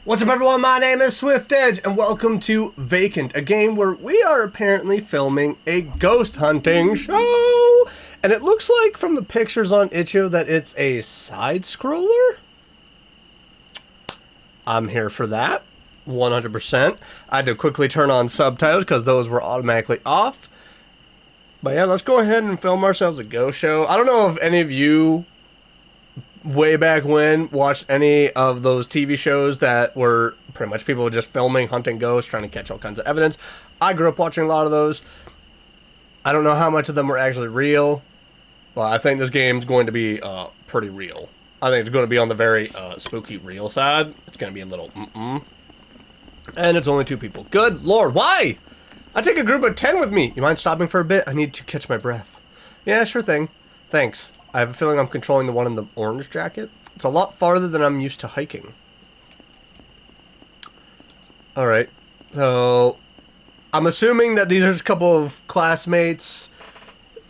What's up everyone, my name is Swift Edge and welcome to Vacant, a game where we are apparently filming a ghost hunting show. And it looks like from the pictures on itch.io that it's a side scroller. I'm here for that, 100%. I had to quickly turn on subtitles because those were automatically off. But yeah, let's go ahead and film ourselves a ghost show. I don't know if any of you way back when watched any of those TV shows that were pretty much people just filming, hunting ghosts, trying to catch all kinds of evidence. I grew up watching a lot of those. I don't know how much of them were actually real, but I think this game's going to be pretty real. I think it's going to be on the very spooky real side. It's going to be a little and it's only 2 people. Good Lord, why? I take a group of 10 with me. You mind stopping for a bit? I need to catch my breath. Yeah, sure thing. Thanks. I have a feeling I'm controlling the one in the orange jacket. It's a lot farther than I'm used to hiking. Alright. So, I'm assuming that these are just a couple of classmates,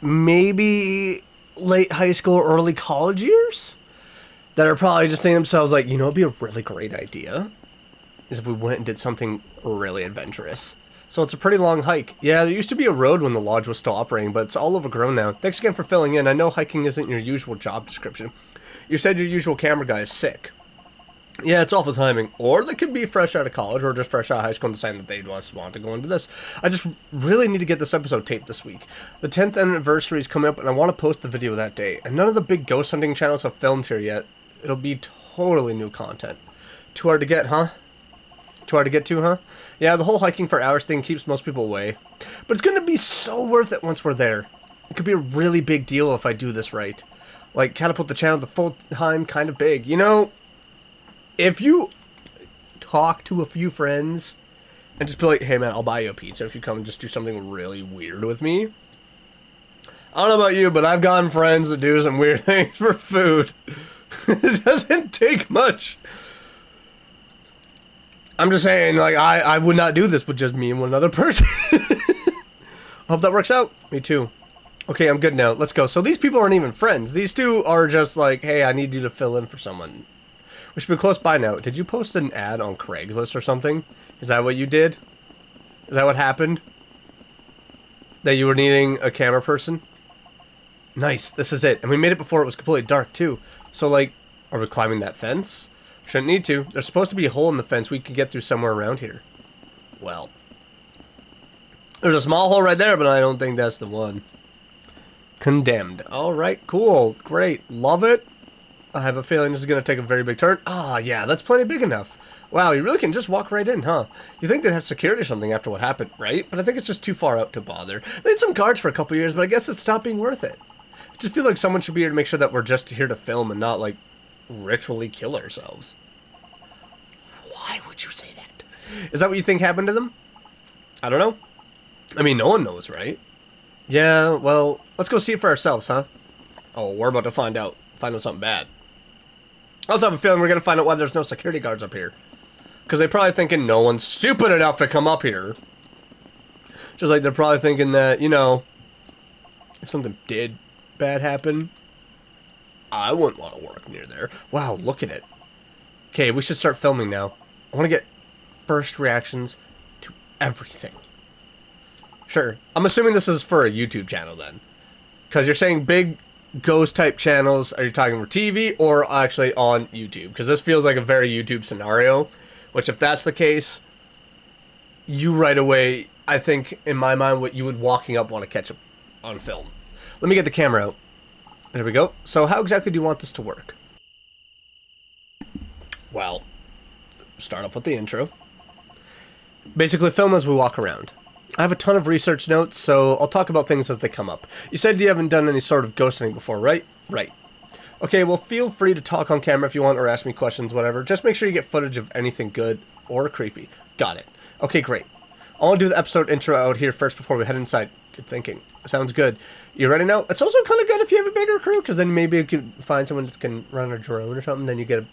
maybe late high school or early college years, that are probably just thinking to themselves like, you know, it'd be a really great idea is if we went and did something really adventurous. So it's a pretty long hike. Yeah, there used to be a road when the lodge was still operating, but it's all overgrown now. Thanks again for filling in. I know hiking isn't your usual job description. You said your usual camera guy is sick. Yeah, it's awful timing. Or they could be fresh out of college or just fresh out of high school and deciding that they just want to go into this. I just really need to get this episode taped this week. The 10th anniversary is coming up and I want to post the video that day. And none of the big ghost hunting channels have filmed here yet. It'll be totally new content. Too hard to get, huh? Too hard to get to, huh? Yeah, the whole hiking for hours thing keeps most people away. But it's going to be so worth it once we're there. It could be a really big deal if I do this right. Like, catapult the channel to full-time kind of big. You know, if you talk to a few friends and just be like, hey man, I'll buy you a pizza if you come and just do something really weird with me. I don't know about you, but I've gotten friends that do some weird things for food. It doesn't take much. I'm just saying, like, I would not do this with just me and one other person. Hope that works out. Me too. Okay, I'm good now. Let's go. So these people aren't even friends. These two are just like, hey, I need you to fill in for someone. We should be close by now. Did you post an ad on Craigslist or something? Is that what you did? Is that what happened? That you were needing a camera person? Nice. This is it. And we made it before it was completely dark, too. So, like, are we climbing that fence? Shouldn't need to. There's supposed to be a hole in the fence we could get through somewhere around here. Well. There's a small hole right there, but I don't think that's the one. Condemned. Alright, cool. Great. Love it. I have a feeling this is going to take a very big turn. Ah, yeah, that's plenty big enough. Wow, you really can just walk right in, huh? You think they'd have security or something after what happened, right? But I think it's just too far out to bother. They had some guards for a couple years, but I guess it stopped being worth it. I just feel like someone should be here to make sure that we're just here to film and not, like, ritually kill ourselves. Why would you say that? Is that what you think happened to them? I don't know. I mean, no one knows, right? Yeah, well, let's go see it for ourselves, huh? Oh, we're about to find out. Find out something bad. I also have a feeling we're going to find out why there's no security guards up here. Because they're probably thinking no one's stupid enough to come up here. Just like they're probably thinking that, you know, if something did bad happen, I wouldn't want to work near there. Wow, look at it. Okay, we should start filming now. I want to get first reactions to everything. Sure. I'm assuming this is for a YouTube channel then. Because you're saying big ghost type channels. Are you talking for TV or actually on YouTube? Because this feels like a very YouTube scenario. Which if that's the case, you right away, I think in my mind, what you would walking up want to catch up on film. Let me get the camera out. There we go. So how exactly do you want this to work? Well, start off with the intro. Basically film as we walk around. I have a ton of research notes, so I'll talk about things as they come up. You said you haven't done any sort of ghost hunting before, right? Right. Okay, well feel free to talk on camera if you want or ask me questions, whatever. Just make sure you get footage of anything good or creepy. Got it. Okay, great. I want to do the episode intro out here first before we head inside. Good thinking. Sounds good. You ready now? It's also kind of good if you have a bigger crew, because then maybe you can find someone that can run a drone or something, then you get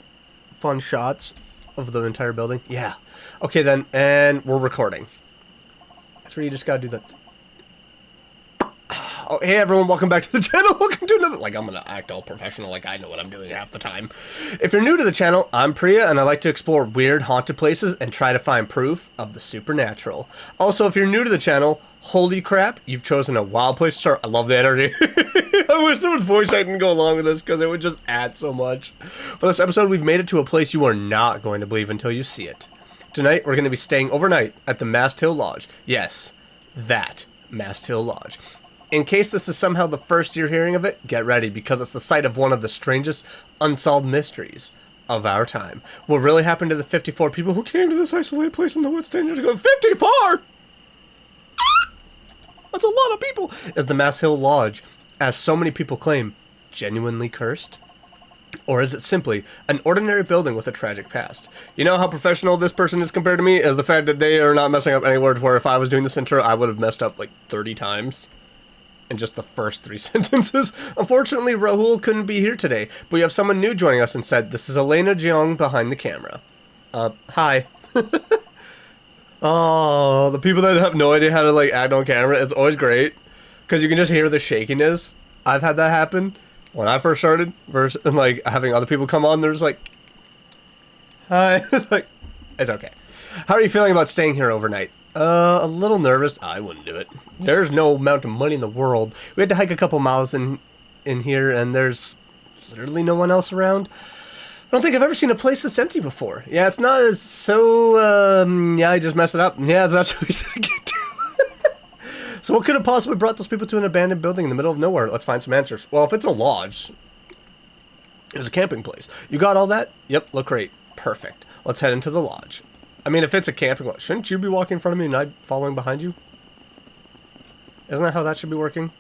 fun shots of the entire building. Yeah. Okay then, and we're recording. That's where you just gotta do that. Oh, hey everyone, welcome back to the channel. Welcome to another, like, I'm gonna act all professional like I know what I'm doing half the time. If you're new to the channel, I'm Priya and I like to explore weird haunted places and try to find proof of the supernatural. Also, if you're new to the channel, holy crap, you've chosen a wild place to start. I love the energy. I wish there was voice acting to go along with this because it would just add so much. For this episode, we've made it to a place you are not going to believe until you see it. Tonight, we're going to be staying overnight at the Masthill Lodge. Yes, that Masthill Lodge. In case this is somehow the first you're hearing of it, get ready, because it's the site of one of the strangest unsolved mysteries of our time. What really happened to the 54 people who came to this isolated place in the woods 10 years ago? 54?! That's a lot of people! Is the Masthill Lodge, as so many people claim, genuinely cursed? Or is it simply an ordinary building with a tragic past? You know how professional this person is compared to me? Is the fact that they are not messing up any words, where if I was doing this intro, I would have messed up like 30 times. In just the first 3 sentences. Unfortunately, Rahul couldn't be here today, but we have someone new joining us instead. This is Elena Jeong behind the camera. Hi. Oh, the people that have no idea how to, like, act on camera, it's always great. Because you can just hear the shakiness. I've had that happen when I first started, versus, like, having other people come on, they're just like, hi. Like, it's okay. How are you feeling about staying here overnight? A little nervous. I wouldn't do it. There's no amount of money in the world. We had to hike a couple miles in here, and there's literally no one else around. I don't think I've ever seen a place that's empty before. Yeah, it's not as so, yeah, I just messed it up. Yeah, it's not so easy to get to. So what could have possibly brought those people to an abandoned building in the middle of nowhere? Let's find some answers. Well, if it's a lodge, it was a camping place. You got all that? Yep, look great. Perfect. Let's head into the lodge. I mean, if it's a camping lodge, shouldn't you be walking in front of me and I following behind you? Isn't that how that should be working?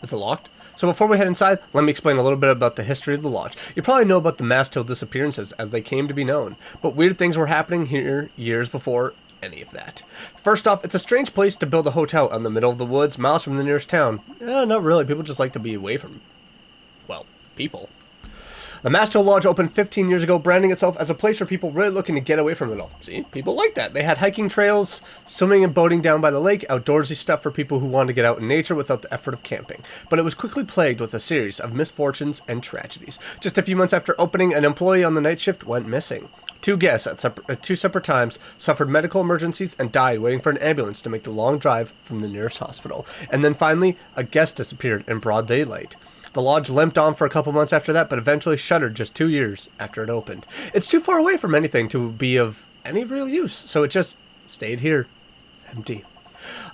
Is it locked? So before we head inside, let me explain a little bit about the history of the lodge. You probably know about the Masthill disappearances as they came to be known, but weird things were happening here years before any of that. First off, it's a strange place to build a hotel in the middle of the woods, miles from the nearest town. Not really. People just like to be away from, well, people. The Masthill Lodge opened 15 years ago, branding itself as a place for people really looking to get away from it all. See, people like that. They had hiking trails, swimming and boating down by the lake, outdoorsy stuff for people who wanted to get out in nature without the effort of camping. But it was quickly plagued with a series of misfortunes and tragedies. Just a few months after opening, an employee on the night shift went missing. 2 guests at 2 separate times suffered medical emergencies and died waiting for an ambulance to make the long drive from the nearest hospital. And then finally, a guest disappeared in broad daylight. The lodge limped on for a couple months after that, but eventually shuttered just 2 years after it opened. It's too far away from anything to be of any real use, so it just stayed here, empty.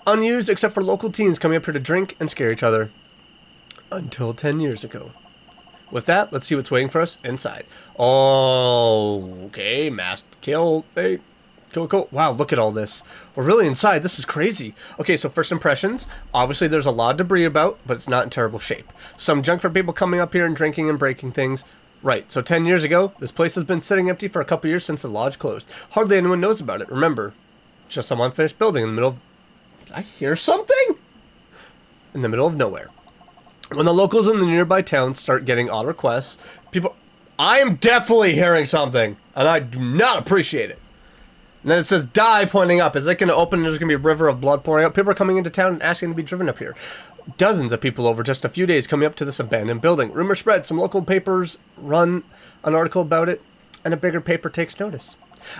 Unused except for local teens coming up here to drink and scare each other. Until 10 years ago. With that, let's see what's waiting for us inside. Oh, okay, masked kill. Hey. Cool. Wow, look at all this. We're really inside. This is crazy. Okay, so first impressions. Obviously, there's a lot of debris about, but it's not in terrible shape. Some junk for people coming up here and drinking and breaking things. Right, so 10 years ago, this place has been sitting empty for a couple years since the lodge closed. Hardly anyone knows about it. Remember, just some unfinished building in the middle of... Did I hear something? In the middle of nowhere. When the locals in the nearby towns start getting odd requests, people... I am definitely hearing something, and I do not appreciate it. And then it says die pointing up. Is it going to open and there's going to be a river of blood pouring out? People are coming into town and asking to be driven up here. Dozens of people over just a few days coming up to this abandoned building. Rumor spread. Some local papers run an article about it, and a bigger paper takes notice.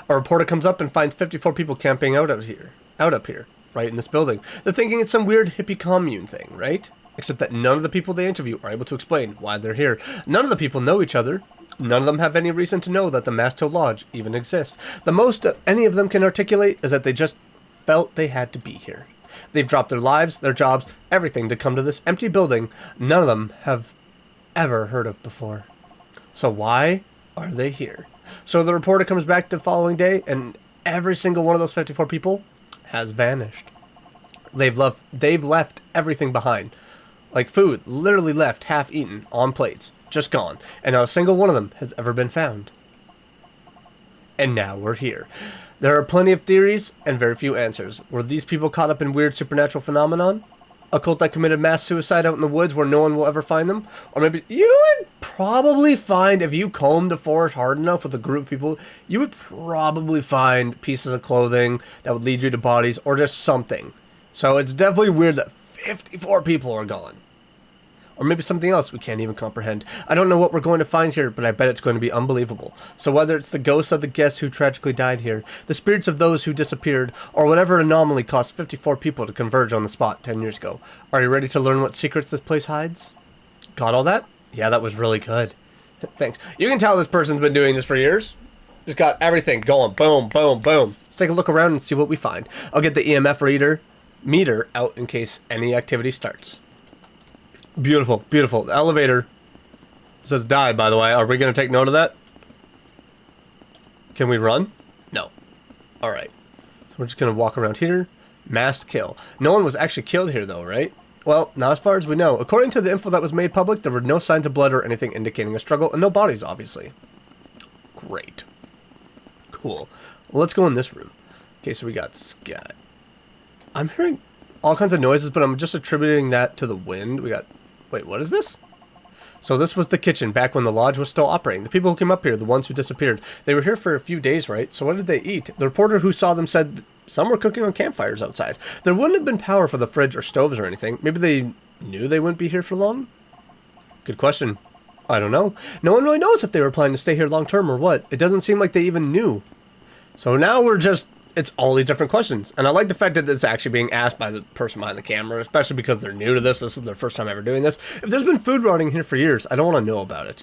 A reporter comes up and finds 54 people camping out up here, right in this building. They're thinking it's some weird hippie commune thing, right? Except that none of the people they interview are able to explain why they're here. None of the people know each other. None of them have any reason to know that the Masthill Lodge even exists. The most any of them can articulate is that they just felt they had to be here. They've dropped their lives, their jobs, everything to come to this empty building none of them have ever heard of before. So why are they here? So the reporter comes back the following day, and every single one of those 54 people has vanished. They've left everything behind. Like food, literally left half-eaten on plates. Just gone, and not a single one of them has ever been found. And now we're here. There are plenty of theories and very few answers. Were these people caught up in weird supernatural phenomenon? A cult that committed mass suicide out in the woods where no one will ever find them? Or maybe you would probably find, if you combed the forest hard enough with a group of people, you would probably find pieces of clothing that would lead you to bodies or just something. So it's definitely weird that 54 people are gone. Or maybe something else we can't even comprehend. I don't know what we're going to find here, but I bet it's going to be unbelievable. So whether it's the ghosts of the guests who tragically died here, the spirits of those who disappeared, or whatever anomaly caused 54 people to converge on the spot 10 years ago, are you ready to learn what secrets this place hides? Got all that? Yeah, that was really good. Thanks. You can tell this person's been doing this for years. Just got everything going. Boom, boom, boom. Let's take a look around and see what we find. I'll get the EMF meter out in case any activity starts. Beautiful, beautiful. The elevator says die, by the way. Are we going to take note of that? Can we run? No. Alright. So we're just going to walk around here. Massed kill. No one was actually killed here, though, right? Well, not as far as we know. According to the info that was made public, there were no signs of blood or anything indicating a struggle, and no bodies, obviously. Great. Cool. Well, let's go in this room. Okay, so we got scat. I'm hearing all kinds of noises, but I'm just attributing that to the wind. We got... Wait, what is this? So this was the kitchen back when the lodge was still operating. The people who came up here, the ones who disappeared, they were here for a few days, right? So what did they eat? The reporter who saw them said some were cooking on campfires outside. There wouldn't have been power for the fridge or stoves or anything. Maybe they knew they wouldn't be here for long? Good question. I don't know. No one really knows if they were planning to stay here long term or what. It doesn't seem like they even knew. So now we're just... It's all these different questions. And I like the fact that it's actually being asked by the person behind the camera, especially because they're new to this. This is their first time ever doing this. If there's been food rotting here for years, I don't want to know about it.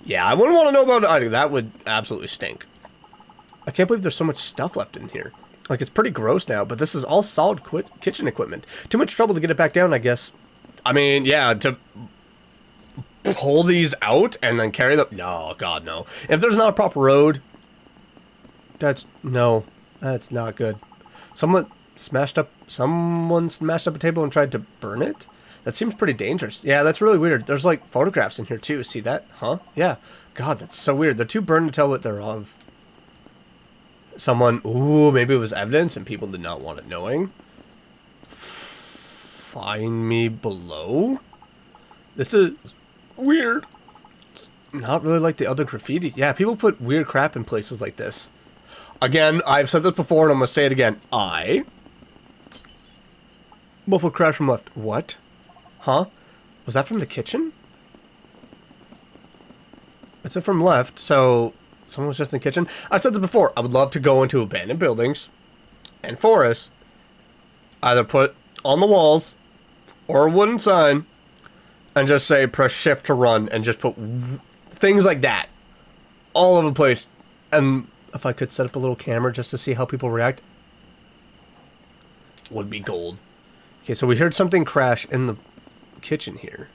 Yeah, I wouldn't want to know about it either. That would absolutely stink. I can't believe there's so much stuff left in here. Like, it's pretty gross now, but this is all solid kitchen equipment. Too much trouble to get it back down, I guess. I mean, yeah, to pull these out and then carry them... No, God, no. If there's not a proper road... No. That's not good. Someone smashed up a table and tried to burn it? That seems pretty dangerous. Yeah, that's really weird. There's like photographs in here too. See that? Huh? Yeah. God, that's so weird. They're too burned to tell what they're of. Someone, ooh, maybe it was evidence and people did not want it knowing. Find me below? This is weird. It's not really like the other graffiti. Yeah, people put weird crap in places like this. Again, I've said this before and I'm going to say it again. Muffled crash from left. What? Huh? Was that from the kitchen? It's from left, so someone was just in the kitchen. I've said this before. I would love to go into abandoned buildings and forests. Either put on the walls or a wooden sign and just say press shift to run and just put things like that all over the place. And if I could set up a little camera just to see how people react, would be gold. Okay, so we heard something crash in the kitchen here.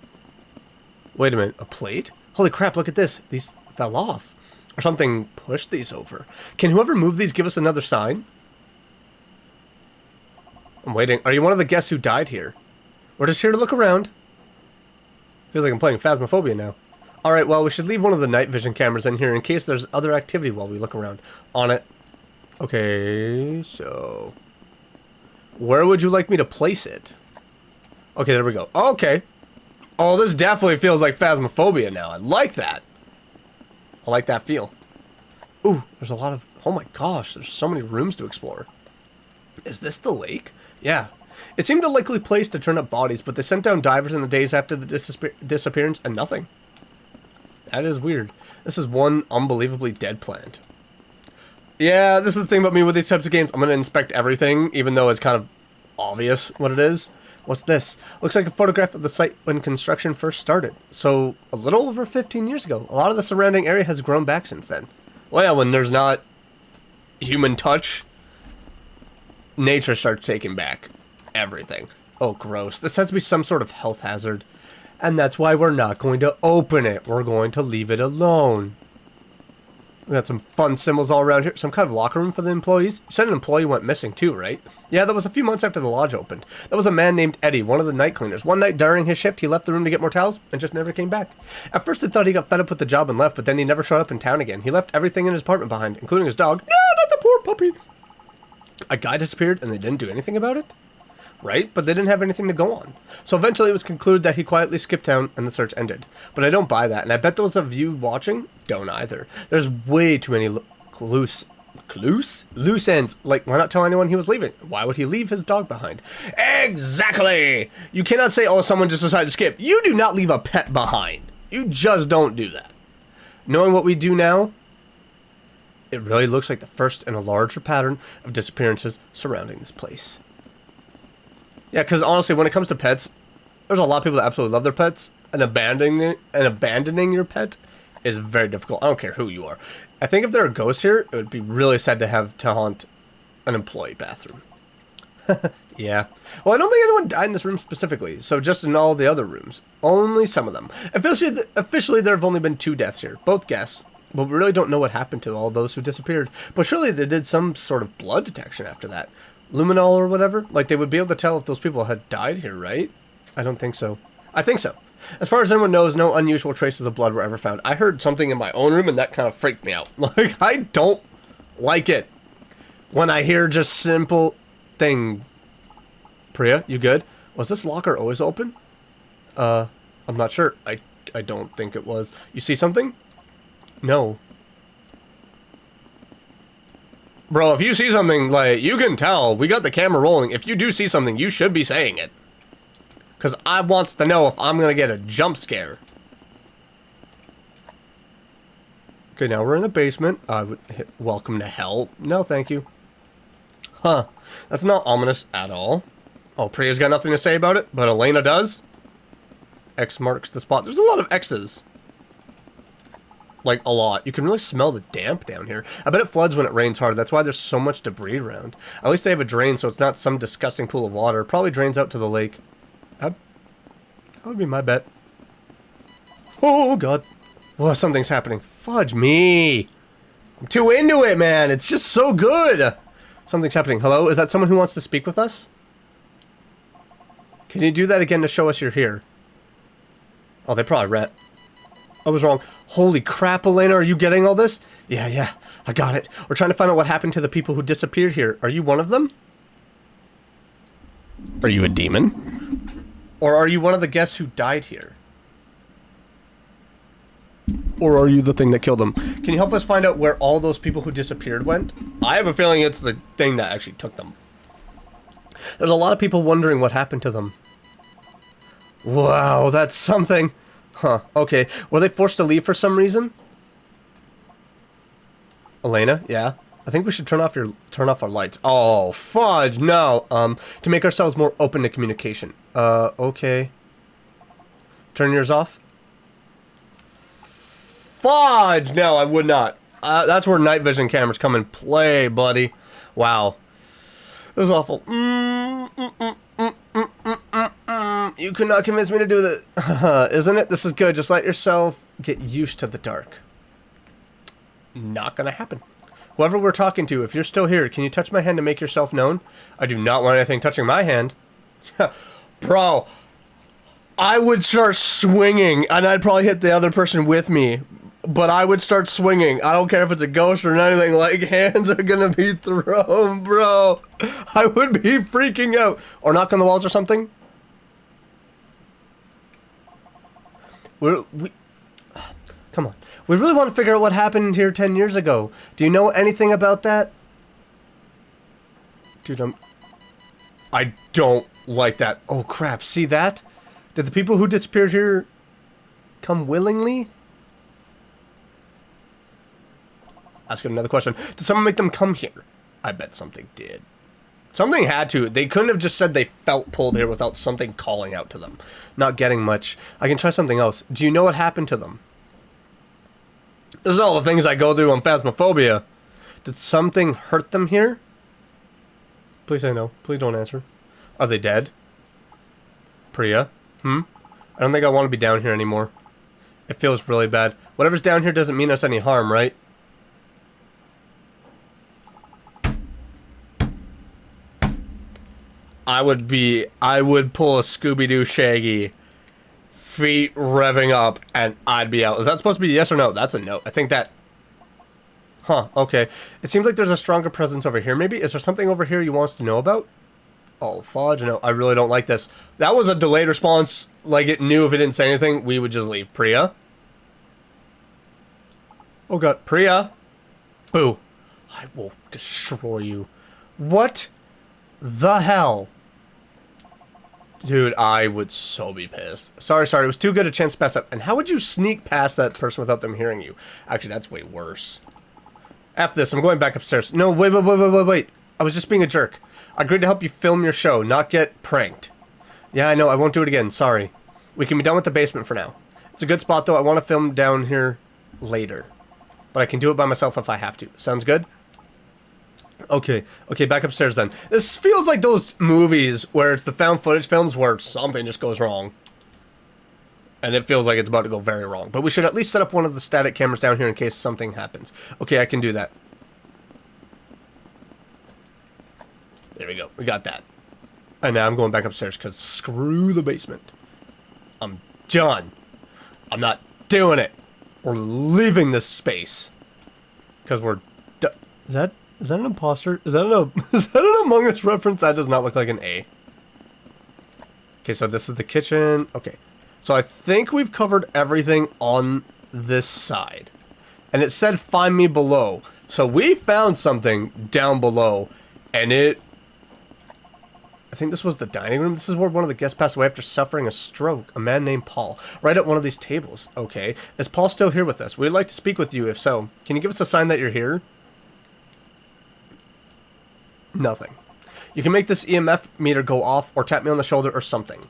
Wait a minute, a plate? Holy crap, look at this. These fell off. Or something pushed these over. Can whoever moved these give us another sign? I'm waiting. Are you one of the guests who died here? We're just here to look around. Feels like I'm playing Phasmophobia now. Alright, well, we should leave one of the night vision cameras in here in case there's other activity while we look around. On it. Okay, so... Where would you like me to place it? Okay, there we go. Okay. Oh, this definitely feels like Phasmophobia now. I like that. I like that feel. Ooh, there's a lot of... Oh my gosh, there's so many rooms to explore. Is this the lake? Yeah. It seemed a likely place to turn up bodies, but they sent down divers in the days after the disappearance and nothing. That is weird. This is one unbelievably dead plant. Yeah, this is the thing about me with these types of games. I'm going to inspect everything, even though it's kind of obvious what it is. What's this? Looks like a photograph of the site when construction first started. So, a little over 15 years ago. A lot of the surrounding area has grown back since then. Well, yeah, when there's not human touch, nature starts taking back everything. Oh, gross. This has to be some sort of health hazard. And that's why we're not going to open it. We're going to leave it alone. We got some fun symbols all around here. Some kind of locker room for the employees. You said an employee went missing too, right? Yeah, that was a few months after the lodge opened. That was a man named Eddie, one of the night cleaners. One night during his shift, he left the room to get more towels and just never came back. At first, they thought he got fed up with the job and left, but then he never showed up in town again. He left everything in his apartment behind, including his dog. No, not the poor puppy. A guy disappeared and they didn't do anything about it? Right? But they didn't have anything to go on. So eventually it was concluded that he quietly skipped town and the search ended. But I don't buy that, and I bet those of you watching don't either. There's way too many clues recluse? Loose ends. Like, why not tell anyone he was leaving? Why would he leave his dog behind? Exactly! You cannot say, oh, someone just decided to skip. You do not leave a pet behind. You just don't do that. Knowing what we do now, it really looks like the first in a larger pattern of disappearances surrounding this place. Yeah, because honestly, when it comes to pets, there's a lot of people that absolutely love their pets, and abandoning your pet is very difficult. I don't care who you are. I think if there are ghosts here, it would be really sad to have to haunt an employee bathroom. Yeah. Well, I don't think anyone died in this room specifically, so just in all the other rooms. Only some of them. Officially, there have only been 2 deaths here, both guests, but we really don't know what happened to all those who disappeared. But surely they did some sort of blood detection after that. Luminol or whatever? Like, they would be able to tell if those people had died here, right? I don't think so. I think so. As far as anyone knows, no unusual traces of blood were ever found. I heard something in my own room, and that kind of freaked me out. Like, I don't like it when I hear just simple things. Priya, you good? Was this locker always open? I'm not sure. I don't think it was. You see something? No. Bro, if you see something, like, you can tell. We got the camera rolling. If you do see something, you should be saying it. Because I wants to know if I'm going to get a jump scare. Okay, now we're in the basement. I would hit welcome to hell. No, thank you. Huh. That's not ominous at all. Oh, Priya's got nothing to say about it, but Elena does. X marks the spot. There's a lot of X's. Like, a lot. You can really smell the damp down here. I bet it floods when it rains hard. That's why there's so much debris around. At least they have a drain, so it's not some disgusting pool of water. Probably drains out to the lake. That would be my bet. Oh, God. Well, something's happening. Fudge me. I'm too into it, man. It's just so good. Something's happening. Hello? Is that someone who wants to speak with us? Can you do that again to show us you're here? Oh, they probably ran. I was wrong. Holy crap, Elena, are you getting all this? Yeah, I got it. We're trying to find out what happened to the people who disappeared here. Are you one of them? Are you a demon? Or are you one of the guests who died here? Or are you the thing that killed them? Can you help us find out where all those people who disappeared went? I have a feeling it's the thing that actually took them. There's a lot of people wondering what happened to them. Wow, that's something. Huh, okay. Were they forced to leave for some reason? Elena, yeah? I think we should turn off our lights. Oh, fudge, no. To make ourselves more open to communication. Okay. Turn yours off? Fudge! No, I would not. That's where night vision cameras come in play, buddy. Wow. This is awful. You could not convince me to do that. Isn't it? This is good. Just let yourself get used to the dark. Not gonna happen. Whoever we're talking to, if you're still here, can you touch my hand to make yourself known? I do not want anything touching my hand. Bro, I would start swinging, and I'd probably hit the other person with me. But I would start swinging. I don't care if it's a ghost or anything. Like, hands are gonna be thrown, bro. I would be freaking out. Or knock on the walls or something. Come on. We really want to figure out what happened here 10 years ago. Do you know anything about that? Dude, I don't like that. Oh, crap. See that? Did the people who disappeared here come willingly? Ask another question. Did someone make them come here? I bet something did. Something had to. They couldn't have just said they felt pulled here without something calling out to them. Not getting much. I can try something else. Do you know what happened to them? This is all the things I go through on Phasmophobia. Did something hurt them here? Please say no. Please don't answer. Are they dead? Priya? I don't think I want to be down here anymore. It feels really bad. Whatever's down here doesn't mean us any harm, right? I would pull a Scooby-Doo Shaggy, feet revving up, and I'd be out. Is that supposed to be yes or no? That's a no. I think that... Huh, okay. It seems like there's a stronger presence over here, maybe? Is there something over here you want us to know about? Oh, fudge, no. I really don't like this. That was a delayed response. Like, it knew if it didn't say anything, we would just leave. Priya? Oh, God. Priya? Boo. I will destroy you. What the hell? Dude, I would so be pissed. Sorry. It was too good a chance to pass up. And how would you sneak past that person without them hearing you? Actually, that's way worse. F this. I'm going back upstairs. No, wait. I was just being a jerk. I agreed to help you film your show, not get pranked. Yeah, I know. I won't do it again. Sorry. We can be done with the basement for now. It's a good spot, though. I want to film down here later. But I can do it by myself if I have to. Sounds good? Okay, back upstairs then. This feels like those movies where it's the found footage films where something just goes wrong. And it feels like it's about to go very wrong. But we should at least set up one of the static cameras down here in case something happens. Okay, I can do that. There we go. We got that. And now I'm going back upstairs because screw the basement. I'm done. I'm not doing it. We're leaving this space. Because we're done. Is that an imposter? Is that an Among Us reference? That does not look like an A. Okay, so this is the kitchen. Okay. So I think we've covered everything on this side. And it said find me below. So we found something down below. And I think this was the dining room. This is where one of the guests passed away after suffering a stroke. A man named Paul. Right at one of these tables. Okay. Is Paul still here with us? We'd like to speak with you if so. Can you give us a sign that you're here? Nothing. You can make this EMF meter go off or tap me on the shoulder or something.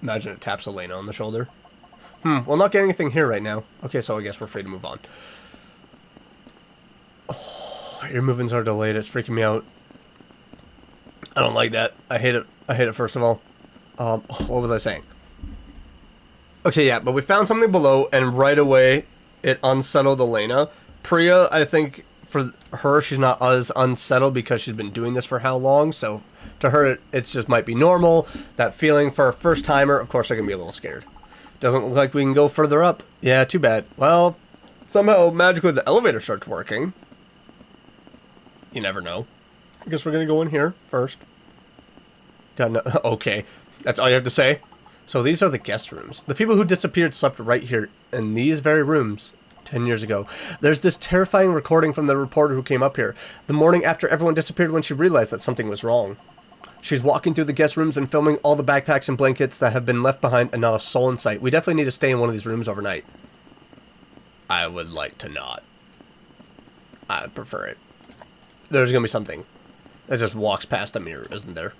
Imagine it taps Elena on the shoulder. We'll not get anything here right now. Okay, so I guess we're free to move on. Oh, your movements are delayed. It's freaking me out. I don't like that. I hate it first of all. What was I saying? Okay, yeah, but we found something below and right away it unsettled Elena. Priya, I think for her, she's not as unsettled because she's been doing this for how long, so to her, it's just might be normal. That feeling for a first timer, of course, they're going to be a little scared. Doesn't look like we can go further up. Yeah, too bad. Well, somehow, magically, the elevator starts working. You never know. I guess we're going to go in here first. Okay, that's all you have to say? So these are the guest rooms. The people who disappeared slept right here in these very rooms 10 years ago. There's this terrifying recording from the reporter who came up here the morning after everyone disappeared when she realized that something was wrong. She's walking through the guest rooms and filming all the backpacks and blankets that have been left behind and not a soul in sight. We definitely need to stay in one of these rooms overnight. I would like to not. I would prefer it. There's going to be something that just walks past a mirror, isn't there?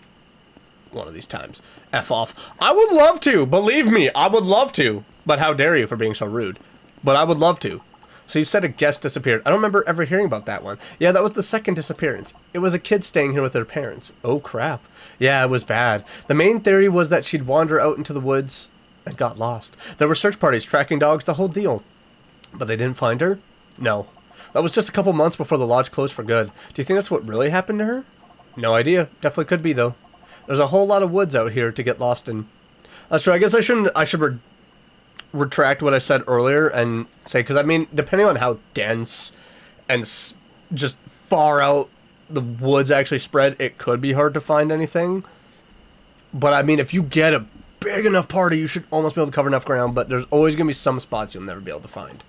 One of these times. F off. I would love to. Believe me, I would love to. But how dare you for being so rude. But I would love to. So you said a guest disappeared. I don't remember ever hearing about that one. Yeah, that was the second disappearance. It was a kid staying here with their parents. Oh, crap. Yeah, it was bad. The main theory was that she'd wander out into the woods and got lost. There were search parties, tracking dogs, the whole deal. But they didn't find her? No. That was just a couple months before the lodge closed for good. Do you think that's what really happened to her? No idea. Definitely could be, though. There's a whole lot of woods out here to get lost in. That's true. I guess I should retract what I said earlier and say, because I mean, depending on how dense and just far out the woods actually spread, it could be hard to find anything. But I mean, if you get a big enough party, you should almost be able to cover enough ground, but there's always going to be some spots you'll never be able to find.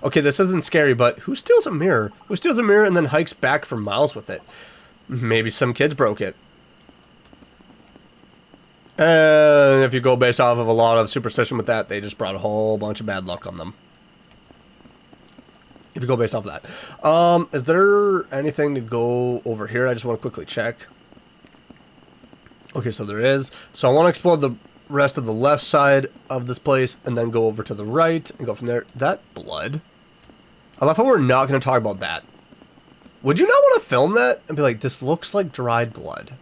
Okay, this isn't scary, but who steals a mirror? Who steals a mirror and then hikes back for miles with it? Maybe some kids broke it. And if you go based off of a lot of superstition with that, they just brought a whole bunch of bad luck on them. If you go based off of that. Is there anything to go over here? I just want to quickly check. Okay, so there is. So I want to explore the rest of the left side of this place and then go over to the right and go from there. That blood? I love how we're not going to talk about that. Would you not want to film that and be like, this looks like dried blood?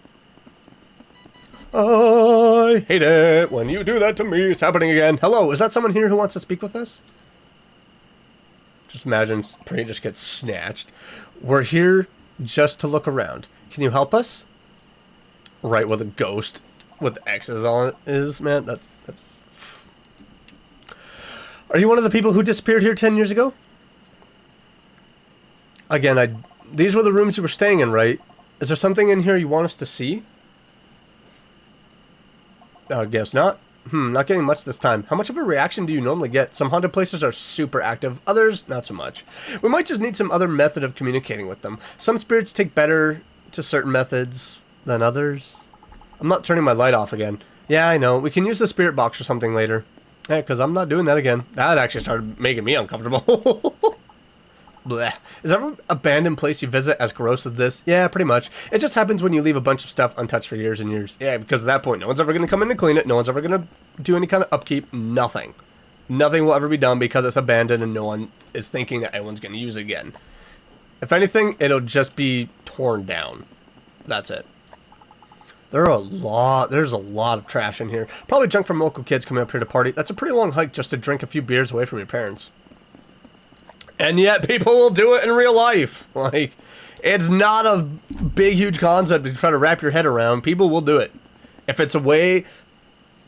I hate it when you do that to me. It's happening again. Hello, is that someone here who wants to speak with us? Just imagine Priya just gets snatched. We're here just to look around. Can you help us? Right where the ghost with X's on it is, man. Are you one of the people who disappeared here 10 years ago? Again, these were the rooms you were staying in, right? Is there something in here you want us to see? I guess not. Not getting much this time. How much of a reaction do you normally get? Some haunted places are super active, others not so much. We might just need some other method of communicating with them. Some spirits take better to certain methods than others. I'm not turning my light off again. Yeah, I know. We can use the spirit box or something later. Yeah, because I'm not doing that again. That actually started making me uncomfortable. Blech. Is every abandoned place you visit as gross as this? Yeah, pretty much. It just happens when you leave a bunch of stuff untouched for years and years. Yeah, because at that point, no one's ever going to come in and clean it. No one's ever going to do any kind of upkeep. Nothing. Nothing will ever be done because it's abandoned and no one is thinking that anyone's going to use it again. If anything, it'll just be torn down. That's it. There's a lot of trash in here. Probably junk from local kids coming up here to party. That's a pretty long hike just to drink a few beers away from your parents. And yet people will do it in real life. Like, it's not a big, huge concept to try to wrap your head around. People will do it. If it's a way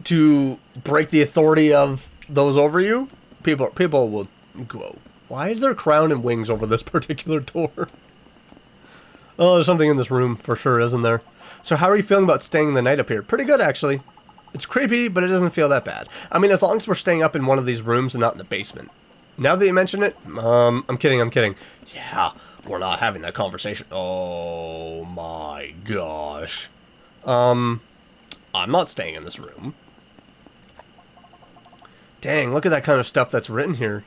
to break the authority of those over you, people will go. Why is there crown and wings over this particular door? Oh, there's something in this room for sure, isn't there? So how are you feeling about staying the night up here? Pretty good, actually. It's creepy, but it doesn't feel that bad. I mean, as long as we're staying up in one of these rooms and not in the basement. Now that you mention it, I'm kidding. Yeah, we're not having that conversation. Oh my gosh. I'm not staying in this room. Dang, look at that kind of stuff that's written here.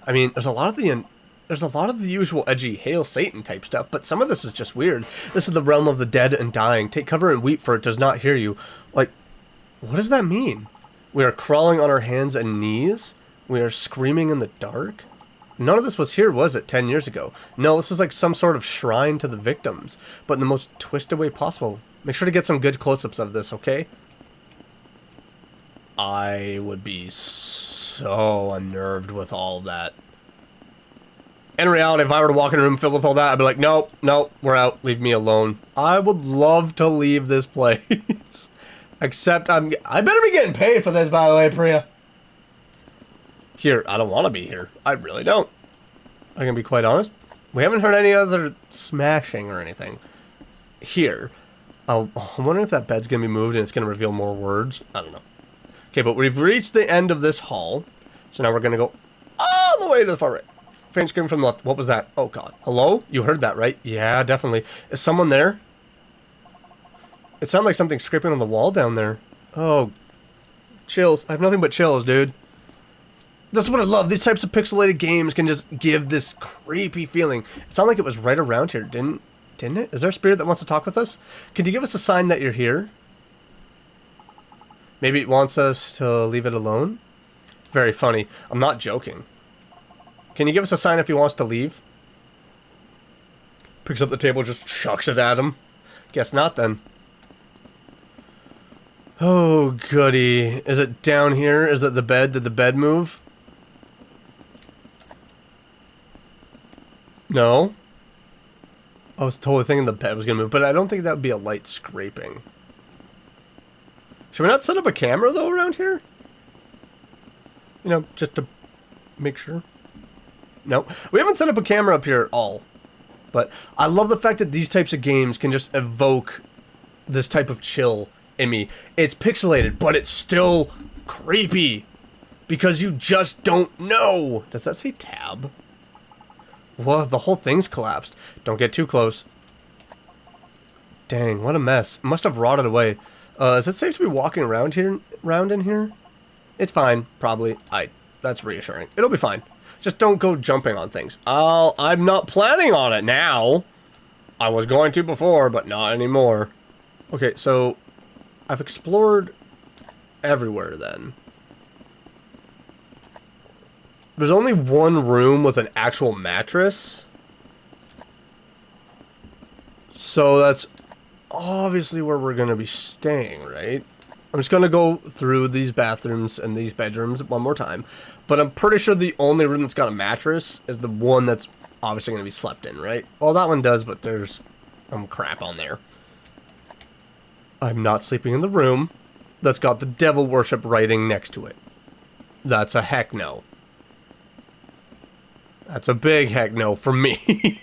I mean, there's a lot of the usual edgy Hail Satan type stuff, but some of this is just weird. This is the realm of the dead and dying. Take cover and weep, for it does not hear you. Like, what does that mean? We are crawling on our hands and knees. We are screaming in the dark. None of this was here, was it, 10 years ago? No, this is like some sort of shrine to the victims, but in the most twisted way possible. Make sure to get some good close-ups of this, okay? I would be so unnerved with all of that. In reality, if I were to walk in a room filled with all that, I'd be like, nope, we're out. Leave me alone. I would love to leave this place. Except I better be getting paid for this, by the way, Priya. Here, I don't want to be here. I really don't. I can be quite honest. We haven't heard any other smashing or anything. Here. I'm wondering if that bed's going to be moved and it's going to reveal more words. I don't know. Okay, but we've reached the end of this hall. So now we're going to go all the way to the far right. Faint scream from the left. What was that? Oh, God. Hello? You heard that, right? Yeah, definitely. Is someone there? It sounded like something scraping on the wall down there. Oh. Chills. I have nothing but chills, dude. That's what I love. These types of pixelated games can just give this creepy feeling. It sounded like it was right around here, didn't it? Is there a spirit that wants to talk with us? Can you give us a sign that you're here? Maybe it wants us to leave it alone? Very funny. I'm not joking. Can you give us a sign if he wants to leave? Picks up the table, just chucks it at him. Guess not, then. Oh, goody. Is it down here? Is it the bed? Did the bed move? No. I was totally thinking the bed was going to move, but I don't think that would be a light scraping. Should we not set up a camera, though, around here? You know, just to make sure. No, we haven't set up a camera up here at all. But I love the fact that these types of games can just evoke this type of chill in me. It's pixelated, but it's still creepy. Because you just don't know. Does that say tab? Well, the whole thing's collapsed. Don't get too close. Dang, what a mess. It must have rotted away. Is it safe to be walking around in here? It's fine, probably. That's reassuring. It'll be fine. Just don't go jumping on things. I'm not planning on it now. I was going to before, but not anymore. Okay, so I've explored everywhere then. There's only one room with an actual mattress. So that's obviously where we're going to be staying, right? I'm just going to go through these bathrooms and these bedrooms one more time. But I'm pretty sure the only room that's got a mattress is the one that's obviously going to be slept in, right? Well, that one does, but there's some crap on there. I'm not sleeping in the room that's got the devil worship writing next to it. That's a heck no. That's a big heck no for me.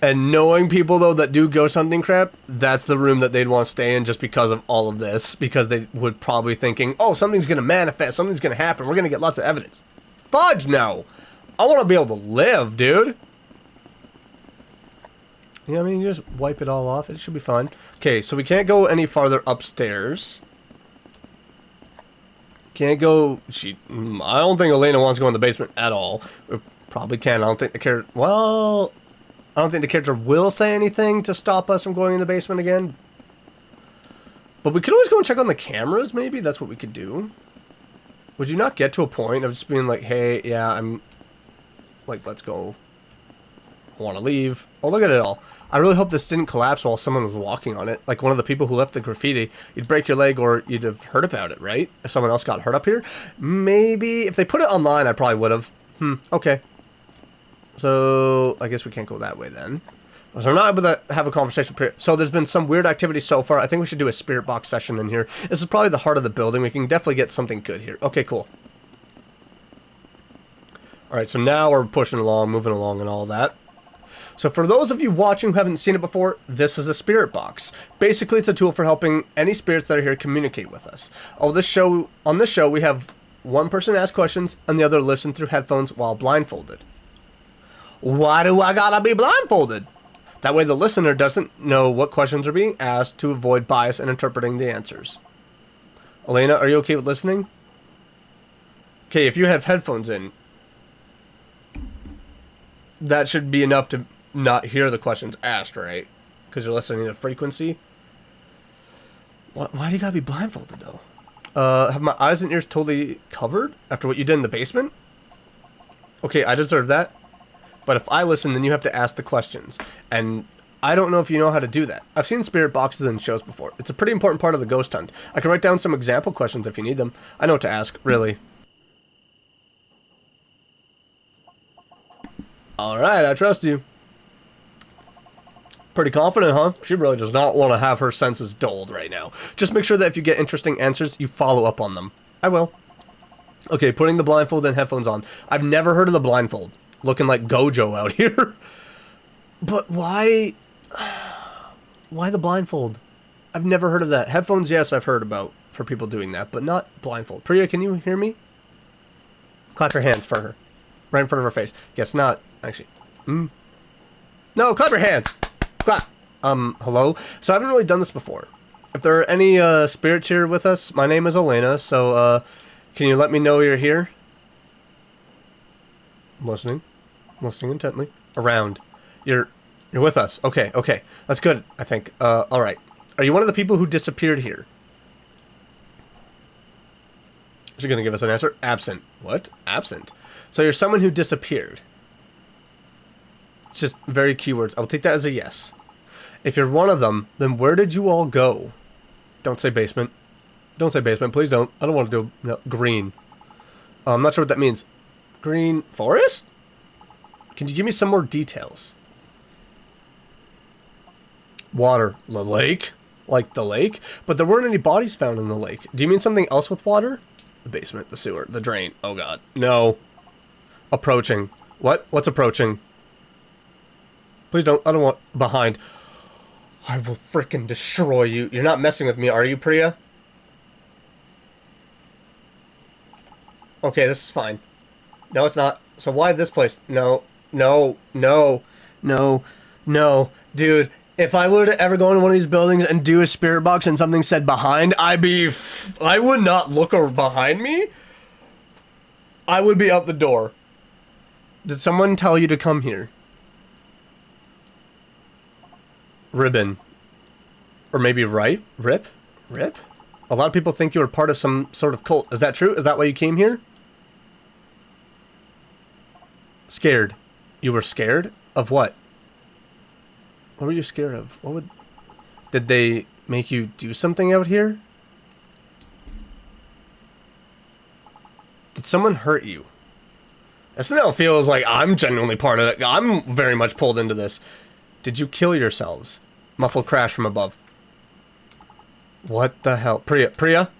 And knowing people, though, that do ghost hunting crap, that's the room that they'd want to stay in just because of all of this. Because they would probably thinking, oh, something's going to manifest, something's going to happen, we're going to get lots of evidence. Fudge, no. I want to be able to live, dude. Yeah, I mean, you just wipe it all off. It should be fine. Okay, so we can't go any farther upstairs. Can't go... I don't think Elena wants to go in the basement at all. We probably can. I don't think the character... Well... I don't think the character will say anything to stop us from going in the basement again. But we could always go and check on the cameras, maybe? That's what we could do. Would you not get to a point of just being like, hey, yeah, I'm... Like, let's go. I want to leave. Oh, look at it all. I really hope this didn't collapse while someone was walking on it. Like one of the people who left the graffiti. You'd break your leg or you'd have heard about it, right? If someone else got hurt up here. Maybe. If they put it online, I probably would have. Okay. So, I guess we can't go that way then. So I'm not able to have a conversation. So there's been some weird activity so far. I think we should do a spirit box session in here. This is probably the heart of the building. We can definitely get something good here. Okay, cool. Alright, so now we're pushing along, moving along and all that. So for those of you watching who haven't seen it before, this is a spirit box. Basically, it's a tool for helping any spirits that are here communicate with us. On this show, we have one person ask questions and the other listen through headphones while blindfolded. Why do I gotta be blindfolded? That way the listener doesn't know what questions are being asked to avoid bias in interpreting the answers. Elena, are you okay with listening? Okay, if you have headphones in, that should be enough to not hear the questions asked, right? Because you're listening to frequency. Why do you gotta be blindfolded, though? Have my eyes and ears totally covered after what you did in the basement? Okay, I deserve that. But if I listen, then you have to ask the questions. And I don't know if you know how to do that. I've seen spirit boxes in shows before. It's a pretty important part of the ghost hunt. I can write down some example questions if you need them. I know what to ask, really. Alright, I trust you. Pretty confident, huh? She really does not want to have her senses dulled right now. Just make sure that if you get interesting answers, you follow up on them. I will. Okay, putting the blindfold and headphones on. I've never heard of the blindfold. Looking like Gojo out here. But why... Why the blindfold? I've never heard of that. Headphones, yes, I've heard about for people doing that, but not blindfold. Priya, can you hear me? Clap your hands for her. Right in front of her face. Guess not, actually. No, clap your hands. Clap. Hello? So I haven't really done this before. If there are any spirits here with us, my name is Elena, so can you let me know you're here? I'm listening. Listening intently. Around. You're with us. Okay, okay. That's good, I think. Alright. Are you one of the people who disappeared here? Is she gonna give us an answer? Absent. What? Absent. So you're someone who disappeared. It's just very keywords. I'll take that as a yes. If you're one of them, then where did you all go? Don't say basement. Don't say basement. Please don't. I don't want to do... No, green. I'm not sure what that means. Green forest? Can you give me some more details? Water. The lake? Like the lake? But there weren't any bodies found in the lake. Do you mean something else with water? The basement, the sewer, the drain. Oh god. No. Approaching. What? What's approaching? Please don't. I don't want... Behind. I will frickin' destroy you. You're not messing with me, are you, Priya? Okay, this is fine. No, it's not. So why this place? No. No. No. No. No. Dude, if I were to ever go into one of these buildings and do a spirit box and something said behind, I would not look behind me. I would be out the door. Did someone tell you to come here? Ribbon. Or maybe Rip? Rip? A lot of people think you were part of some sort of cult. Is that true? Is that why you came here? Scared. You were scared? Of what? What were you scared of? What would... Did they make you do something out here? Did someone hurt you? This now feels like I'm genuinely part of it. I'm very much pulled into this. Did you kill yourselves? Muffled crash from above. What the hell? Priya?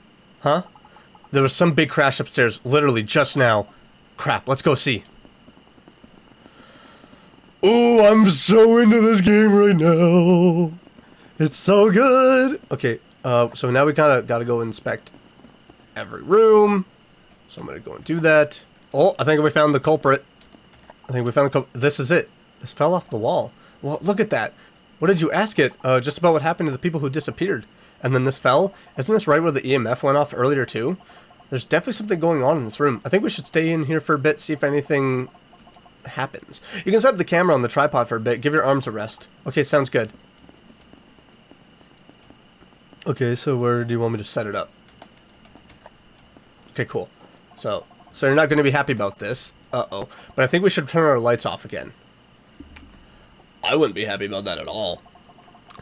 Huh? There was some big crash upstairs, literally just now. Crap, let's go see. Ooh, I'm so into this game right now. It's so good. Okay, so now we kind of got to go inspect every room. So I'm going to go and do that. Oh, I think we found the culprit. I think we found the culprit. This is it. This fell off the wall. Well, look at that. What did you ask it? Just about what happened to the people who disappeared. And then this fell? Isn't this right where the EMF went off earlier too? There's definitely something going on in this room. I think we should stay in here for a bit, see if anything happens. You can set up the camera on the tripod for a bit. Give your arms a rest. Okay, sounds good. Okay, so where do you want me to set it up? Okay, cool. So you're not going to be happy about this. Uh-oh. But I think we should turn our lights off again. I wouldn't be happy about that at all.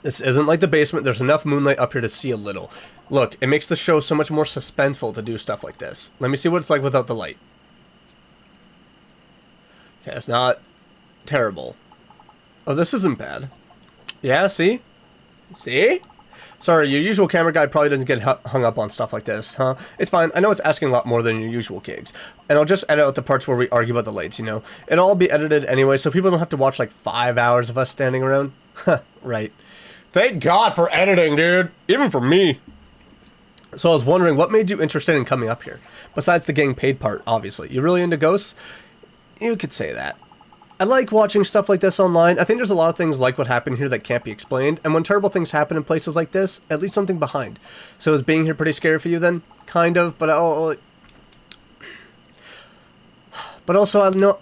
This isn't like the basement. There's enough moonlight up here to see a little. Look, it makes the show so much more suspenseful to do stuff like this. Let me see what it's like without the light. Okay, it's not terrible. Oh, this isn't bad. Yeah, see? See? Sorry, your usual camera guy probably doesn't get hung up on stuff like this, huh? It's fine. I know it's asking a lot more than your usual gigs. And I'll just edit out the parts where we argue about the lights, you know? It'll all be edited anyway, so people don't have to watch like 5 hours of us standing around. Huh, right. Thank God for editing, dude. Even for me. So I was wondering, what made you interested in coming up here? Besides the getting paid part, obviously. You really into ghosts? You could say that. I like watching stuff like this online. I think there's a lot of things like what happened here that can't be explained. And when terrible things happen in places like this, it leaves something behind. So is being here pretty scary for you then? Kind of, but also I know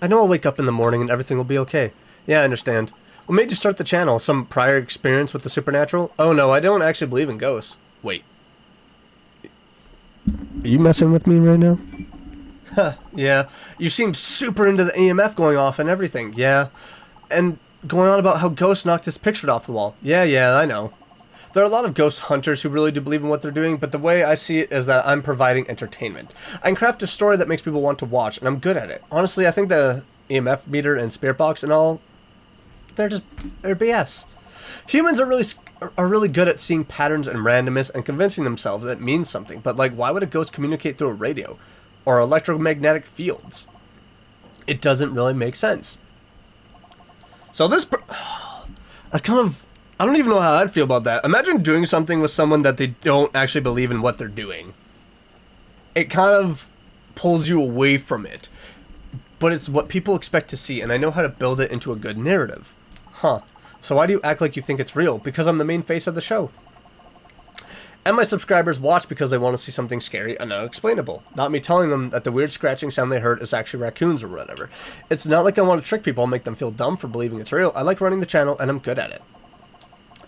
I'll wake up in the morning and everything will be okay. Yeah, I understand. What made you start the channel? Some prior experience with the supernatural? Oh no, I don't actually believe in ghosts. Wait. Are you messing with me right now? Huh, yeah. You seem super into the EMF going off and everything. Yeah. And going on about how ghosts knocked this picture off the wall. Yeah, I know. There are a lot of ghost hunters who really do believe in what they're doing, but the way I see it is that I'm providing entertainment. I can craft a story that makes people want to watch, and I'm good at it. Honestly, I think the EMF meter and spirit box and all, they're BS. Humans are really good at seeing patterns and randomness and convincing themselves that it means something, but like, why would a ghost communicate through a radio? Or electromagnetic fields? It doesn't really make sense. So this... I don't even know how I'd feel about that. Imagine doing something with someone that they don't actually believe in what they're doing. It kind of pulls you away from it. But it's what people expect to see, and I know how to build it into a good narrative. Huh. So why do you act like you think it's real? Because I'm the main face of the show. And my subscribers watch because they want to see something scary and unexplainable. Not me telling them that the weird scratching sound they heard is actually raccoons or whatever. It's not like I want to trick people and make them feel dumb for believing it's real. I like running the channel and I'm good at it.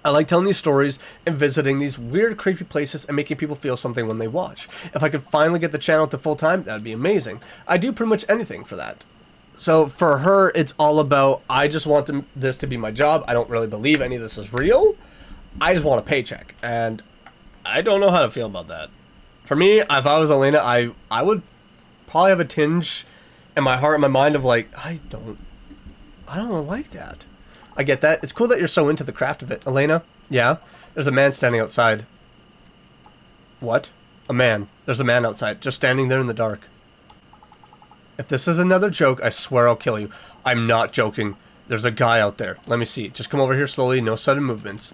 I like telling these stories and visiting these weird, creepy places and making people feel something when they watch. If I could finally get the channel to full time, that'd be amazing. I do pretty much anything for that. So for her, it's all about, I just want this to be my job. I don't really believe any of this is real. I just want a paycheck. And I don't know how to feel about that. For me, if I was Elena, I would probably have a tinge in my heart and my mind of like, I don't like that. I get that. It's cool that you're so into the craft of it. Elena? Yeah? There's a man standing outside. What? A man. There's a man outside, just standing there in the dark. If this is another joke, I swear I'll kill you. I'm not joking. There's a guy out there. Let me see. Just come over here slowly, no sudden movements.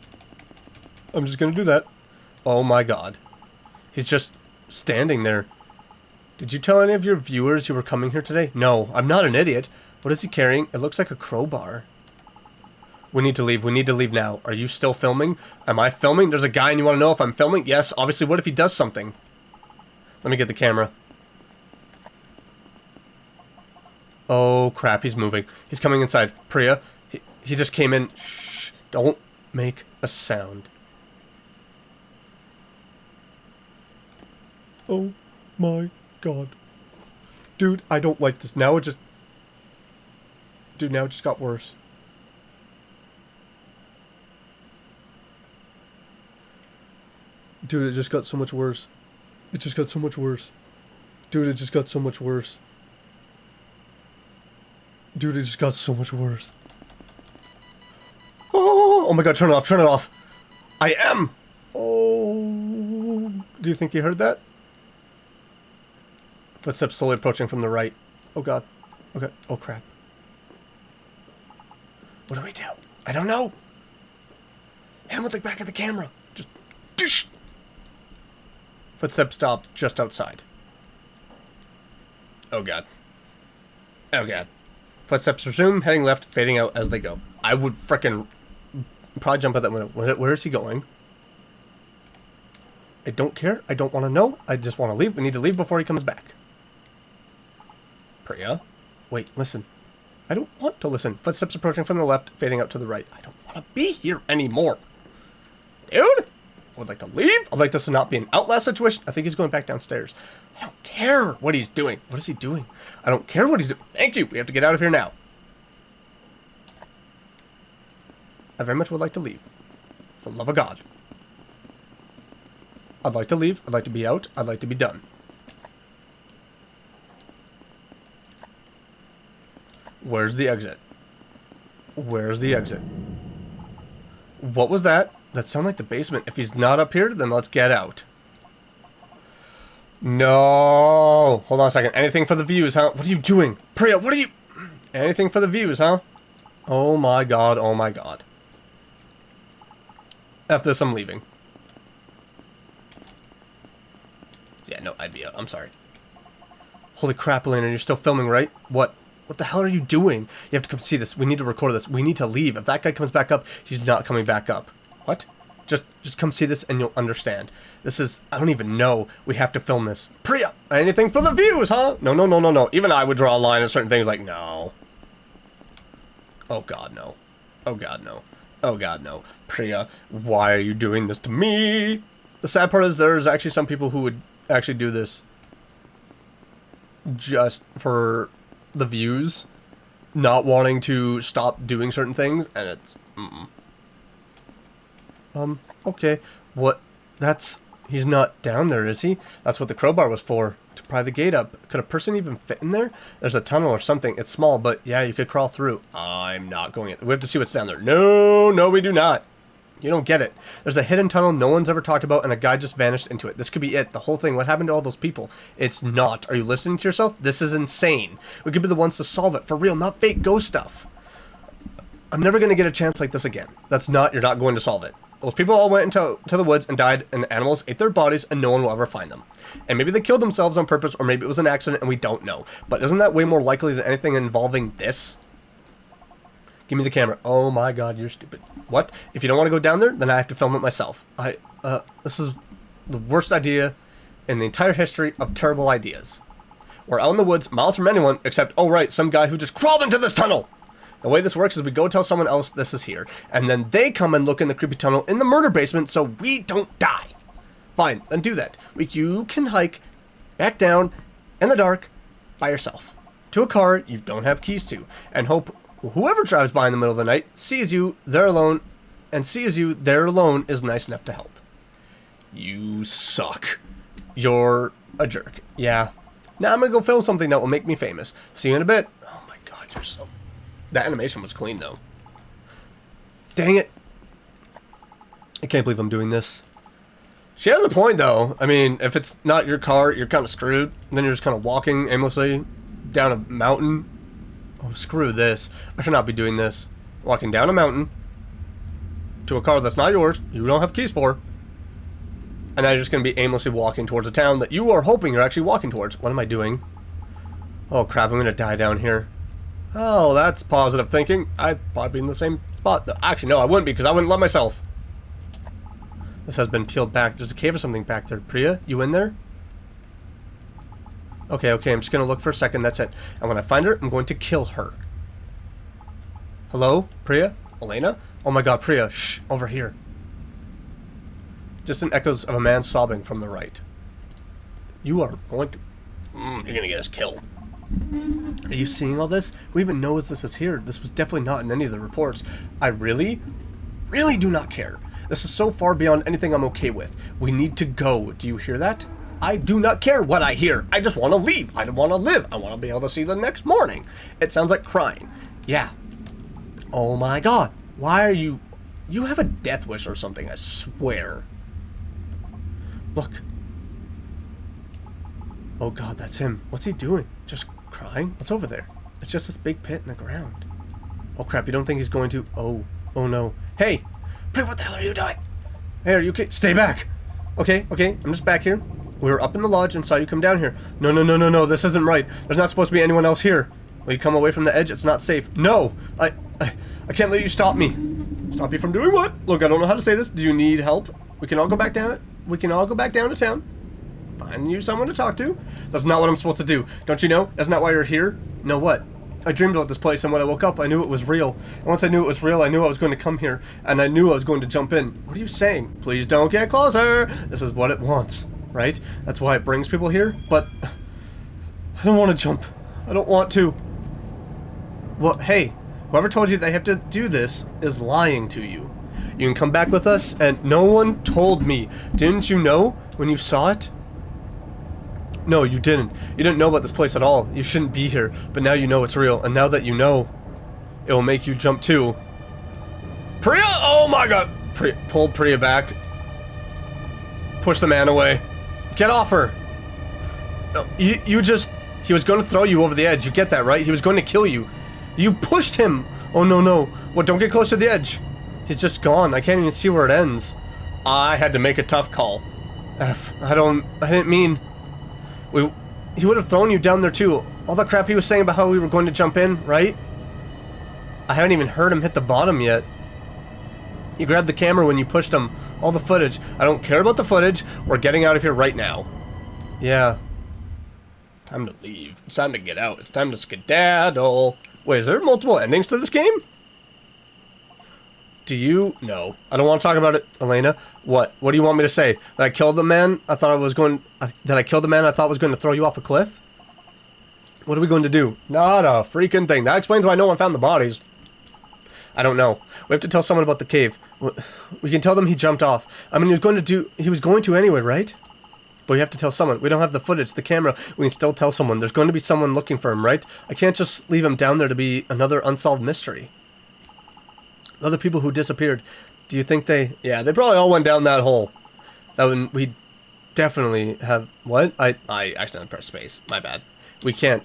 I'm just gonna do that. Oh my god. He's just standing there. Did you tell any of your viewers you were coming here today? No, I'm not an idiot. What is he carrying? It looks like a crowbar. We need to leave. We need to leave now. Are you still filming? Am I filming? There's a guy and you want to know if I'm filming? Yes, obviously. What if he does something? Let me get the camera. Oh, crap. He's moving. He's coming inside. Priya, he just came in. Shh. Don't make a sound. Oh my god. Dude, I don't like this. Now it just... Dude, now it just got worse. Dude, it just got so much worse. It just got so much worse. Dude, it just got so much worse. Dude, it just got so much worse. Oh my god, turn it off, turn it off. I am. Oh. Do you think you heard that? Footsteps slowly approaching from the right. Oh god. Okay. Oh crap. What do we do? I don't know. Hit him with the back of the camera. Just... Dish. Footsteps stopped just outside. Oh god. Oh god. Footsteps resume, heading left, fading out as they go. I would frickin' probably jump out that window. Where is he going? I don't care. I don't want to know. I just want to leave. We need to leave before he comes back. Priya? Wait, listen. I don't want to listen. Footsteps approaching from the left, fading out to the right. I don't want to be here anymore. Dude? I would like to leave. I'd like this to not be an Outlast situation. I think he's going back downstairs. I don't care what he's doing. What is he doing? I don't care what he's doing. Thank you. We have to get out of here now. I very much would like to leave. For the love of God. I'd like to leave. I'd like to be out. I'd like to be done. Where's the exit? Where's the exit? What was that? That sounded like the basement. If he's not up here, then let's get out. No. Hold on a second. Anything for the views, huh? What are you doing? Priya, what are you... Anything for the views, huh? Oh my god. Oh my god. After this, I'm leaving. Yeah, no, I'd be out. I'm sorry. Holy crap, Elena, you're still filming, right? What? What the hell are you doing? You have to come see this. We need to record this. We need to leave. If that guy comes back up, he's not coming back up. What? Just come see this and you'll understand. This is... I don't even know. We have to film this. Priya! Anything for the views, huh? No, no, no, no, no. Even I would draw a line on certain things like, no. Oh, God, no. Oh, God, no. Oh, God, no. Priya, why are you doing this to me? The sad part is there's actually some people who would actually do this just for the views, not wanting to stop doing certain things, and it's... okay. What? That's... He's not down there, is he? That's what the crowbar was for. To pry the gate up. Could a person even fit in there? There's a tunnel or something. It's small, but yeah, you could crawl through. I'm not going in. We have to see what's down there. No, no, we do not. You don't get it. There's a hidden tunnel no one's ever talked about, and a guy just vanished into it. This could be it. The whole thing. What happened to all those people? It's not. Are you listening to yourself? This is insane. We could be the ones to solve it. For real, not fake ghost stuff. I'm never going to get a chance like this again. That's not... You're not going to solve it. Those people all went into the woods and died, and the animals ate their bodies, and no one will ever find them. And maybe they killed themselves on purpose, or maybe it was an accident, and we don't know. But isn't that way more likely than anything involving this? Give me the camera. Oh my god, you're stupid. What? If you don't want to go down there, then I have to film it myself. This is the worst idea in the entire history of terrible ideas. We're out in the woods, miles from anyone, except, oh right, some guy who just crawled into this tunnel! The way this works is we go tell someone else this is here, and then they come and look in the creepy tunnel in the murder basement so we don't die. Fine, then do that. You can hike back down in the dark by yourself to a car you don't have keys to, and hope whoever drives by in the middle of the night sees you there alone, and sees you there alone is nice enough to help. You suck. You're a jerk. Yeah. Now I'm gonna go film something that will make me famous. See you in a bit. Oh my god, you're so... That animation was clean, though. Dang it. I can't believe I'm doing this. She has a point, though. I mean, if it's not your car, you're kind of screwed. And then you're just kind of walking aimlessly down a mountain. Oh, screw this. I should not be doing this. Walking down a mountain to a car that's not yours, you don't have keys for. And now you're just going to be aimlessly walking towards a town that you are hoping you're actually walking towards. What am I doing? Oh, crap. I'm going to die down here. Oh, that's positive thinking. I'd probably be in the same spot. Actually, no, I wouldn't be, because I wouldn't let myself. This has been peeled back. There's a cave or something back there. Priya, you in there? Okay, I'm just going to look for a second. That's it. And when I find her, I'm going to kill her. Hello? Priya? Elena? Oh my god, Priya. Shh. Over here. Distant echoes of a man sobbing from the right. You are going to... you're going to get us killed. Are you seeing all this? Who even knows this is here? This was definitely not in any of the reports. I really do not care. This is so far beyond anything I'm okay with. We need to go. Do you hear that? I do not care what I hear. I just want to leave. I don't want to live. I want to be able to see the next morning. It sounds like crying. Yeah. Oh my god. Why are you... You have a death wish or something, I swear. Look. Oh god, that's him. What's he doing? Just crying? What's over there? It's just this big pit in the ground. Oh crap, you don't think he's going to? Oh no. Hey! Priya, what the hell are you doing? Hey, are you okay? Stay back! Okay, I'm just back here. We were up in the lodge and saw you come down here. No, this isn't right. There's not supposed to be anyone else here. Will you come away from the edge? It's not safe. No! I can't let you stop me. Stop you from doing what? Look, I don't know how to say this. Do you need help? We can all go back down. We can all go back down to town. Find you someone to talk to. That's not what I'm supposed to do. Don't you know? That's not why you're here. No, what? I dreamed about this place, and when I woke up, I knew it was real. And once I knew it was real, I knew I was going to come here, and I knew I was going to jump in. What are you saying? Please don't get closer. This is what it wants, right? That's why it brings people here, but I don't want to jump. I don't want to. Well, hey, whoever told you they have to do this is lying to you. You can come back with us, and no one told me. Didn't you know when you saw it? No, you didn't. You didn't know about this place at all. You shouldn't be here, but now you know it's real, and now that you know, it will make you jump too. Priya! Oh my god! Pull Priya back. Push the man away. Get off her! No, you just... He was going to throw you over the edge. You get that, right? He was going to kill you. You pushed him! Oh no. What, don't get close to the edge. He's just gone. I can't even see where it ends. I had to make a tough call. I didn't mean... He would have thrown you down there too. All that crap he was saying about how we were going to jump in, right? I haven't even heard him hit the bottom yet. He grabbed the camera when you pushed him. All the footage. I don't care about the footage. We're getting out of here right now. Yeah. Time to leave. It's time to get out. It's time to skedaddle. Wait, is there multiple endings to this game? Do you? No. I don't want to talk about it, Elena. What? What do you want me to say? That I killed the man I thought I was going... That I killed the man I thought was going to throw you off a cliff? What are we going to do? Not a freaking thing. That explains why no one found the bodies. I don't know. We have to tell someone about the cave. We can tell them he jumped off. I mean, he was going to anyway, right? But we have to tell someone. We don't have the footage, the camera. We can still tell someone. There's going to be someone looking for him, right? I can't just leave him down there to be another unsolved mystery. The other people who disappeared, do you think they... Yeah, they probably all went down that hole. That would... We definitely have... What? I accidentally pressed space. My bad. We can't...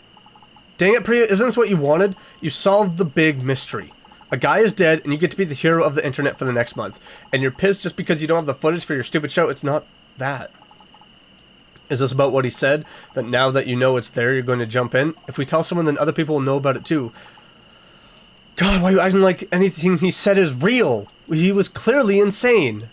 Dang it, Priya, isn't this what you wanted? You solved the big mystery. A guy is dead, and you get to be the hero of the internet for the next month. And you're pissed just because you don't have the footage for your stupid show. It's not that. Is this about what he said? That now that you know it's there, you're going to jump in? If we tell someone, then other people will know about it too. God, why are you acting like anything he said is real? He was clearly insane.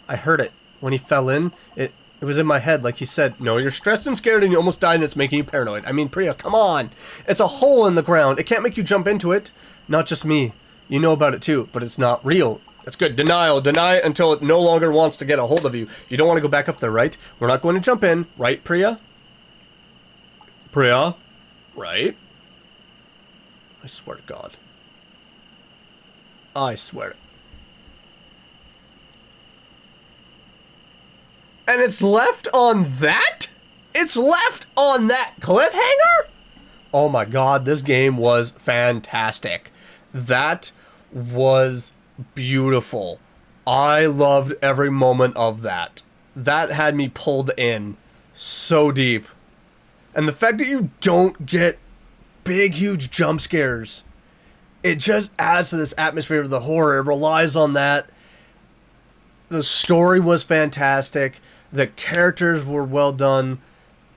I heard it. When he fell in, it was in my head, like he said. No, you're stressed and scared and you almost died and it's making you paranoid. I mean, Priya, come on. It's a hole in the ground. It can't make you jump into it. Not just me. You know about it too, but it's not real. That's good. Denial. Deny it until it no longer wants to get a hold of you. You don't want to go back up there, right? We're not going to jump in. Right, Priya? Priya? Right? I swear to God. I swear. And it's left on that? It's left on that cliffhanger? Oh my God, this game was fantastic. That was beautiful. I loved every moment of that. That had me pulled in so deep. And the fact that you don't get big, huge jump scares, it just adds to this atmosphere of the horror. It relies on that. The story was fantastic. The characters were well done.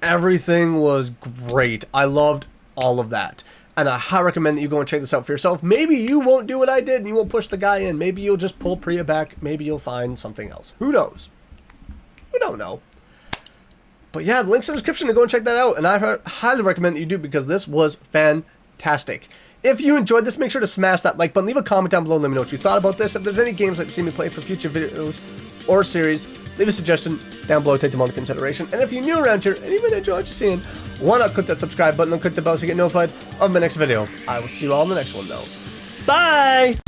Everything was great. I loved all of that. And I highly recommend that you go and check this out for yourself. Maybe you won't do what I did and you won't push the guy in. Maybe you'll just pull Priya back. Maybe you'll find something else. Who knows? We don't know. But yeah, the link's in the description to go and check that out. And I highly recommend that you do because this was fantastic. If you enjoyed this, make sure to smash that like button. Leave a comment down below. Let me know what you thought about this. If there's any games like to see me play for future videos or series, leave a suggestion down below. Take them all into consideration. And if you're new around here and you really enjoy what you're seeing, why not click that subscribe button and click the bell so you get notified of my next video. I will see you all in the next one though. Bye!